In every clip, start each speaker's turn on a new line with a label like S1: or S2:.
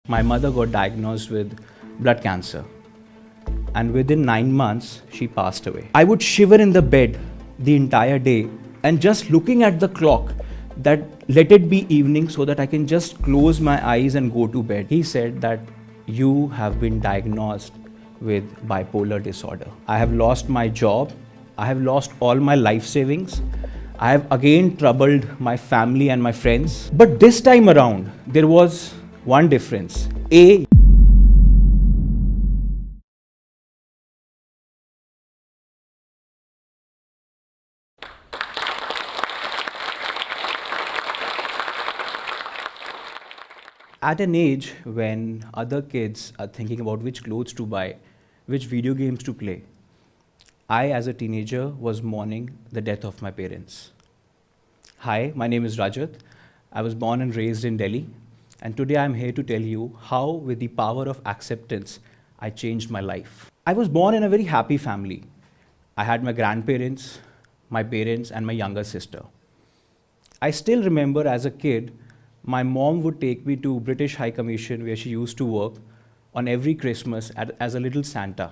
S1: My mother got diagnosed with blood cancer, and within 9 months, she passed away. I would shiver in the bed the entire day, and just looking at the clock, that let it be evening so that I can just close my eyes and go to bed. He said that you have been diagnosed with bipolar disorder. I have lost my job. I have lost all my life savings. I have again troubled my family and my friends. But this time around, there was one difference. At an age when other kids are thinking about which clothes to buy, which video games to play, I, as a teenager, was mourning the death of my parents. Hi, my name is Rajat. I was born and raised in Delhi, and today I'm here to tell you how, with the power of acceptance, I changed my life. I was born in a very happy family. I had my grandparents, my parents, and my younger sister. I still remember as a kid, my mom would take me to British High Commission, where she used to work, on every Christmas as a little Santa.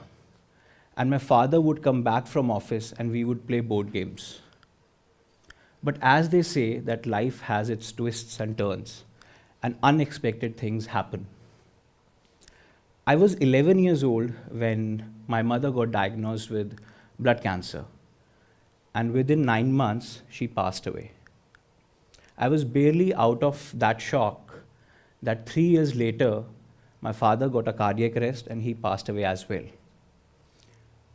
S1: And my father would come back from office and we would play board games. But as they say that life has its twists and turns, and unexpected things happen. I was 11 years old when my mother got diagnosed with blood cancer. And within 9 months, she passed away. I was barely out of that shock that 3 years later, my father got a cardiac arrest and he passed away as well.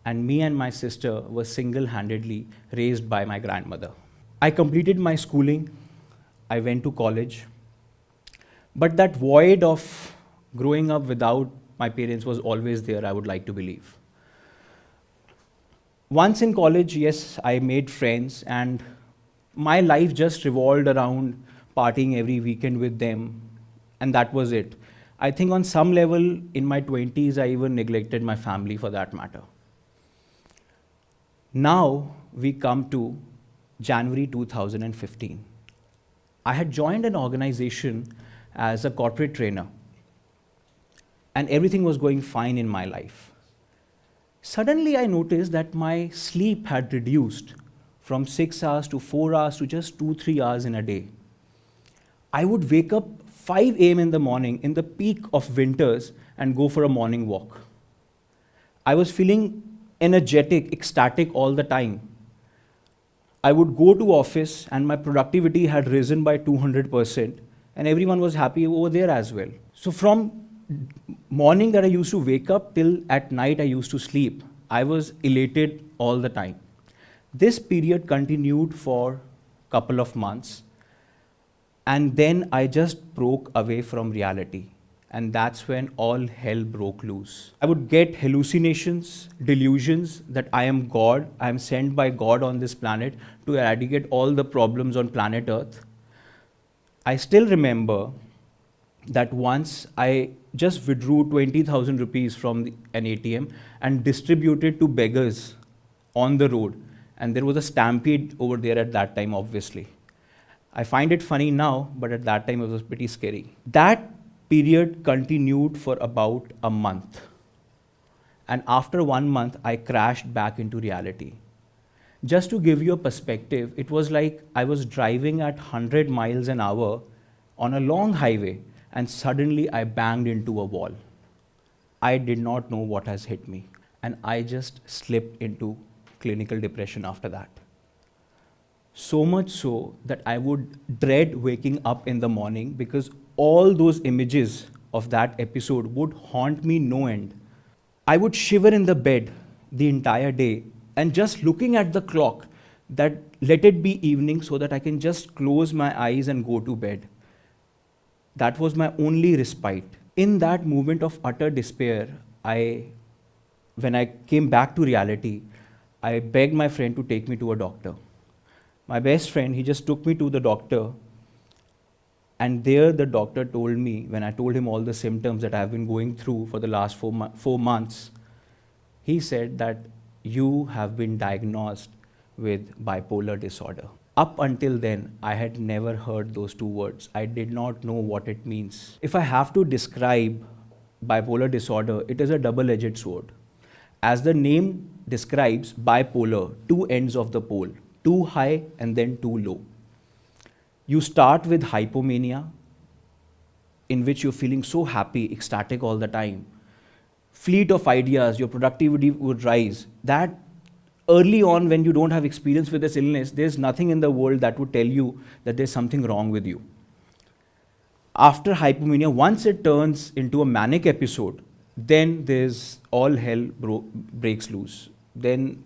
S1: And me and my sister were single-handedly raised by my grandmother. I completed my schooling, I went to college, but that void of growing up without my parents was always there, I would like to believe. Once in college, yes, I made friends, and my life just revolved around partying every weekend with them, and that was it. I think on some level in my 20s, I even neglected my family for that matter. Now we come to January 2015. I had joined an organization as a corporate trainer, and everything was going fine in my life. Suddenly I noticed that my sleep had reduced from 6 hours to 4 hours to just 2-3 hours in a day. I would wake up 5 a.m. in the morning in the peak of winters and go for a morning walk. I was feeling energetic, ecstatic all the time. I would go to office and my productivity had risen by 200%, and everyone was happy over there as well. So from morning that I used to wake up till at night I used to sleep, I was elated all the time. This period continued for a couple of months, and then I just broke away from reality. And that's when all hell broke loose. I would get hallucinations, delusions that I am God, I am sent by God on this planet to eradicate all the problems on planet Earth. I still remember that once I just withdrew 20,000 rupees from an ATM and distributed to beggars on the road. And there was a stampede over there at that time, obviously. I find it funny now, but at that time it was pretty scary. That period continued for about a month. And after 1 month, I crashed back into reality. Just to give you a perspective, it was like I was driving at 100 miles an hour on a long highway, and suddenly I banged into a wall. I did not know what has hit me, and I just slipped into clinical depression after that. So much so that I would dread waking up in the morning because all those images of that episode would haunt me no end. I would shiver in the bed the entire day, and just looking at the clock, that let it be evening so that I can just close my eyes and go to bed. That was my only respite. In that moment of utter despair, when I came back to reality, I begged my friend to take me to a doctor. My best friend, he just took me to the doctor, and there the doctor told me, when I told him all the symptoms that I've been going through for the last 4 months, he said that you have been diagnosed with bipolar disorder. Up until then, I had never heard those two words. I did not know what it means. If I have to describe bipolar disorder, it is a double-edged sword. As the name describes, bipolar, two ends of the pole, too high and then too low. You start with hypomania, in which you're feeling so happy, ecstatic all the time. Fleet of ideas, your productivity would rise. That early on, when you don't have experience with this illness, there's nothing in the world that would tell you that there's something wrong with you. After hypomania, once it turns into a manic episode, then there's all hell breaks loose. Then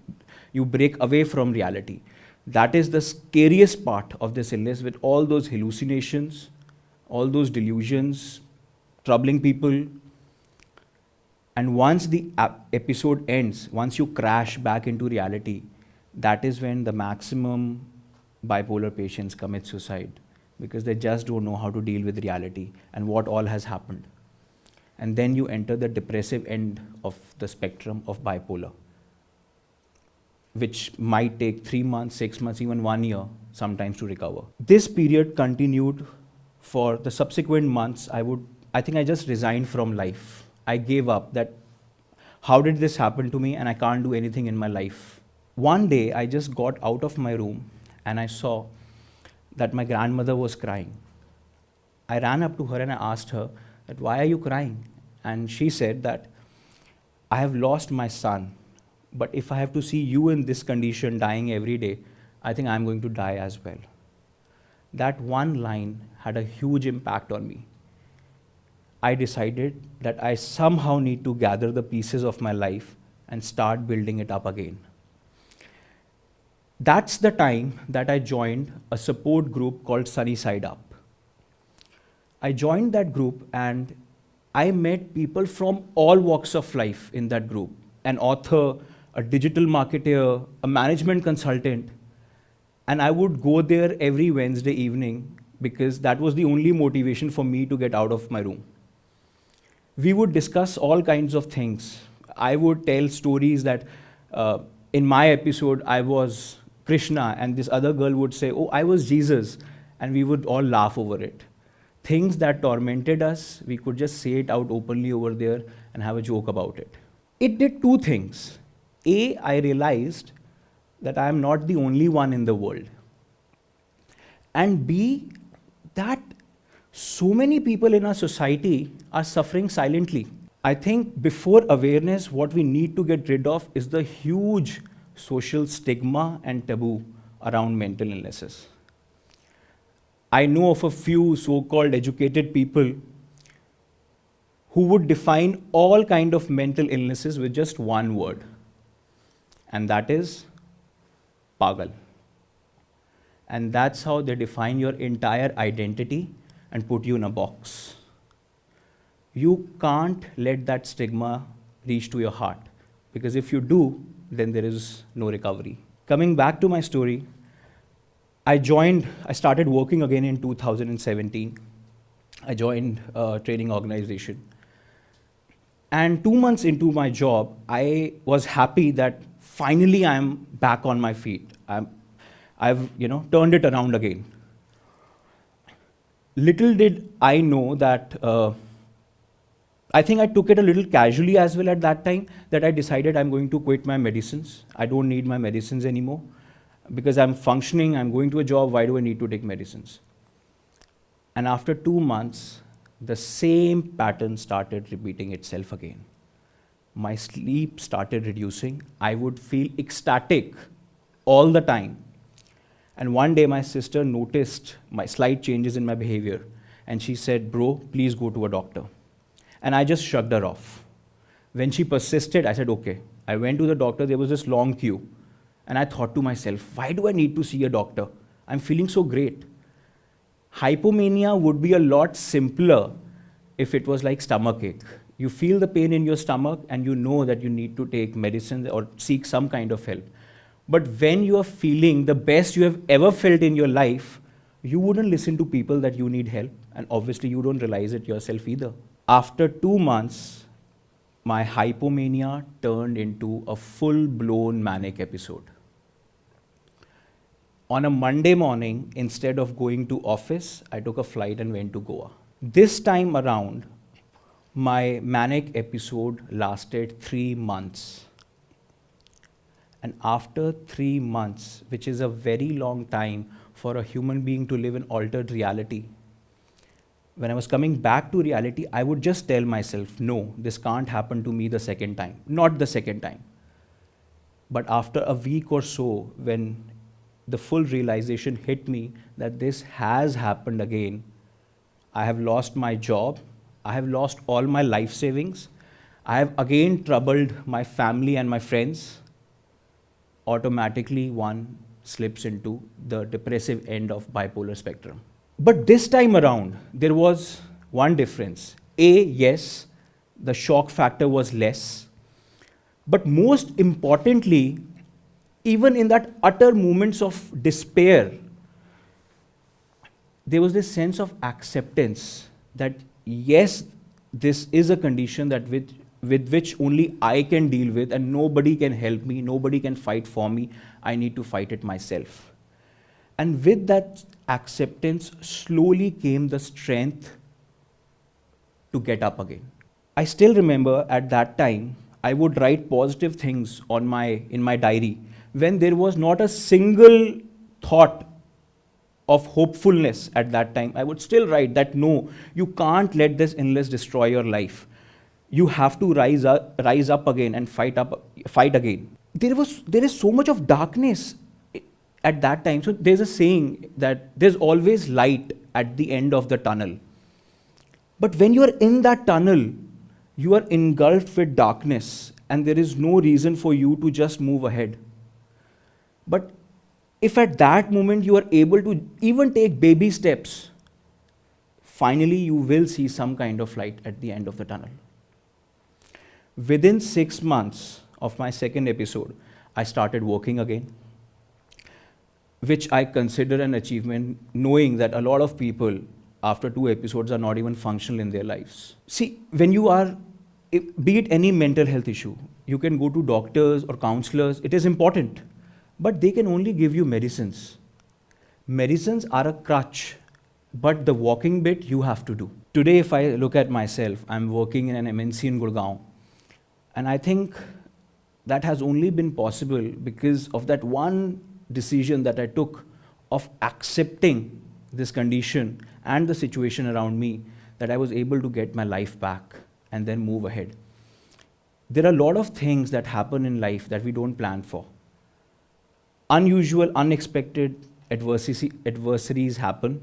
S1: you break away from reality. That is the scariest part of this illness, with all those hallucinations, all those delusions, troubling people. And once the episode ends, once you crash back into reality, that is when the maximum bipolar patients commit suicide, because they just don't know how to deal with reality and what all has happened. And then you enter the depressive end of the spectrum of bipolar, which might take 3 months, 6 months, even 1 year sometimes to recover. This period continued for the subsequent months. I think I just resigned from life. I gave up that how did this happen to me, and I can't do anything in my life. One day I just got out of my room and I saw that my grandmother was crying. I ran up to her and I asked her that, why are you crying? And she said that, I have lost my son, but if I have to see you in this condition dying every day, I think I'm going to die as well. That one line had a huge impact on me. I decided that I somehow need to gather the pieces of my life and start building it up again. That's the time that I joined a support group called Sunny Side Up. I joined that group and I met people from all walks of life in that group. An author, a digital marketer, a management consultant. And I would go there every Wednesday evening because that was the only motivation for me to get out of my room. We would discuss all kinds of things. I would tell stories that in my episode, I was Krishna, and this other girl would say, oh, I was Jesus, and we would all laugh over it. Things that tormented us, we could just say it out openly over there and have a joke about it. It did two things. A, I realized that I am not the only one in the world. And B, that so many people in our society are suffering silently. I think before awareness, what we need to get rid of is the huge social stigma and taboo around mental illnesses. I know of a few so-called educated people who would define all kinds of mental illnesses with just one word, and that is pagal. And that's how they define your entire identity and put you in a box. You can't let that stigma reach to your heart, because if you do, then there is no recovery. Coming back to my story, I started working again in 2017. I joined a training organization. And 2 months into my job, I was happy that finally I'm back on my feet. I've turned it around again. Little did I know that, I think I took it a little casually as well at that time, that I decided I'm going to quit my medicines. I don't need my medicines anymore. Because I'm functioning, I'm going to a job, why do I need to take medicines? And after 2 months, the same pattern started repeating itself again. My sleep started reducing. I would feel ecstatic all the time. And one day my sister noticed my slight changes in my behavior. And she said, bro, please go to a doctor. And I just shrugged her off. When she persisted, I said, okay. I went to the doctor, there was this long queue. And I thought to myself, why do I need to see a doctor? I'm feeling so great. Hypomania would be a lot simpler if it was like stomachache. You feel the pain in your stomach and you know that you need to take medicine or seek some kind of help. But when you are feeling the best you have ever felt in your life, you wouldn't listen to people that you need help. And obviously you don't realize it yourself either. After 2 months, my hypomania turned into a full-blown manic episode. On a Monday morning, instead of going to office, I took a flight and went to Goa. This time around, my manic episode lasted 3 months. And after 3 months, which is a very long time for a human being to live in altered reality, when I was coming back to reality, I would just tell myself, no, this can't happen to me the second time, not the second time. But after a week or so, when the full realization hit me that this has happened again, I have lost my job, I have lost all my life savings, I have again troubled my family and my friends, automatically one slips into the depressive end of bipolar spectrum. But this time around, there was one difference. Yes, the shock factor was less. But most importantly, even in that utter moments of despair, there was this sense of acceptance that yes, this is a condition that with which only I can deal with and nobody can help me, nobody can fight for me, I need to fight it myself. And with that acceptance, slowly came the strength to get up again. I still remember at that time, I would write positive things in my diary when there was not a single thought of hopefulness at that time. I would still write that no, you can't let this illness destroy your life. You have to rise up again and fight again. There is so much of darkness at that time. So there's a saying that there's always light at the end of the tunnel. But when you are in that tunnel, you are engulfed with darkness and there is no reason for you to just move ahead. But if at that moment you are able to even take baby steps, finally you will see some kind of light at the end of the tunnel. Within 6 months of my second episode, I started working again, which I consider an achievement, knowing that a lot of people after 2 episodes are not even functional in their lives. See, when you are, be it any mental health issue, you can go to doctors or counselors, it is important, but they can only give you medicines. Medicines are a crutch, but the walking bit you have to do. Today, if I look at myself, I'm working in an MNC in Gurgaon, and I think that has only been possible because of that one decision that I took of accepting this condition and the situation around me, that I was able to get my life back and then move ahead. There are a lot of things that happen in life that we don't plan for. Unusual, unexpected adversities happen,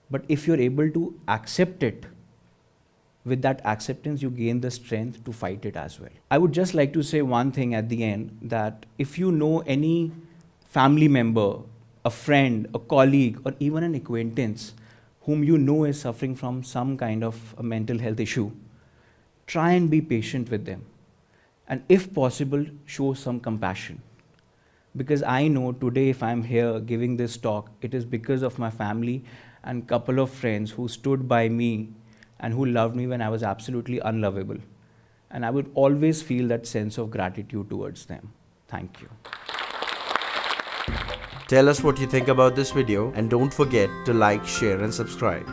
S1: but if you're able to accept it, with that acceptance, you gain the strength to fight it as well. I would just like to say one thing at the end, that if you know any family member, a friend, a colleague, or even an acquaintance whom you know is suffering from some kind of a mental health issue, try and be patient with them. And if possible, show some compassion. Because I know today if I'm here giving this talk, it is because of my family and couple of friends who stood by me and who loved me when I was absolutely unlovable. And I would always feel that sense of gratitude towards them. Thank you.
S2: Tell us what you think about this video and don't forget to like, share and subscribe.